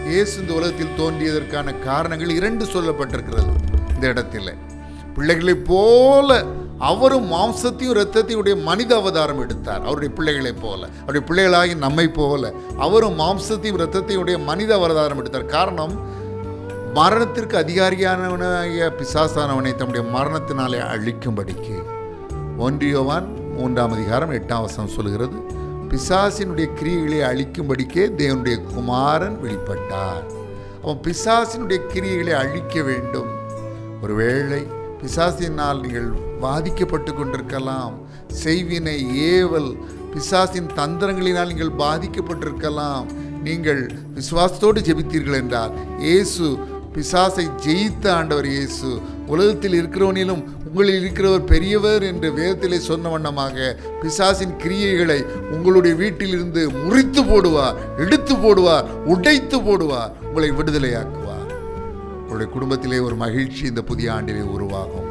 இயேசு இந்த உலகத்தில் தோன்றியதற்கான காரணங்கள் 2 சொல்லப்பட்டிருக்கிறது. இந்த இடத்தில் பிள்ளைகளைப் போல அவரும் மாம்சத்தையும் இரத்தத்தையும் மனித அவதாரம் எடுத்தார். அவருடைய பிள்ளைகளைப் போல, அவருடைய பிள்ளைகளாகி நம்மை போல அவரும் மாம்சத்தையும் இரத்தத்தையும் மனித அவதாரம் எடுத்தார். காரணம், மரணத்திற்கு அதிகாரியானவனாகிய பிசாசானவனை தம்முடைய மரணத்தினாலே அழிக்கும்படிக்கு. 1 யோவான் 3:8 சொல்கிறது, பிசாசினுடைய கிரியைகளை அழிக்கும்படிக்கே தேவனுடைய குமாரன் வெளிப்பட்டார். அவன் பிசாசினுடைய கிரியைகளை அழிக்க வேண்டும். ஒருவேளை பிசாசினால் நீங்கள் பாதிக்கப்பட்டு கொண்டிருக்கலாம். செய்வினை, ஏவல், பிசாசின் தந்திரங்களினால் நீங்கள் பாதிக்கப்பட்டிருக்கலாம். நீங்கள் விசுவாசத்தோடு ஜெபித்தீர்கள் என்றால், இயேசு பிசாசை ஜெயித்த ஆண்டவர் இயேசு உலகத்தில் இருக்கிறவனிலும் உங்களில் இருக்கிறவர் பெரியவர் என்று வேதத்திலே சொன்ன வண்ணமாக பிசாசின் கிரியைகளை உங்களுடைய வீட்டிலிருந்து முறித்து போடுவார், எடுத்து போடுவார், உடைத்து போடுவார், உங்களை விடுதலையாக்குவார். உங்களுடைய குடும்பத்திலே ஒரு மகிழ்ச்சி இந்த புதிய ஆண்டிலே உருவாகும்.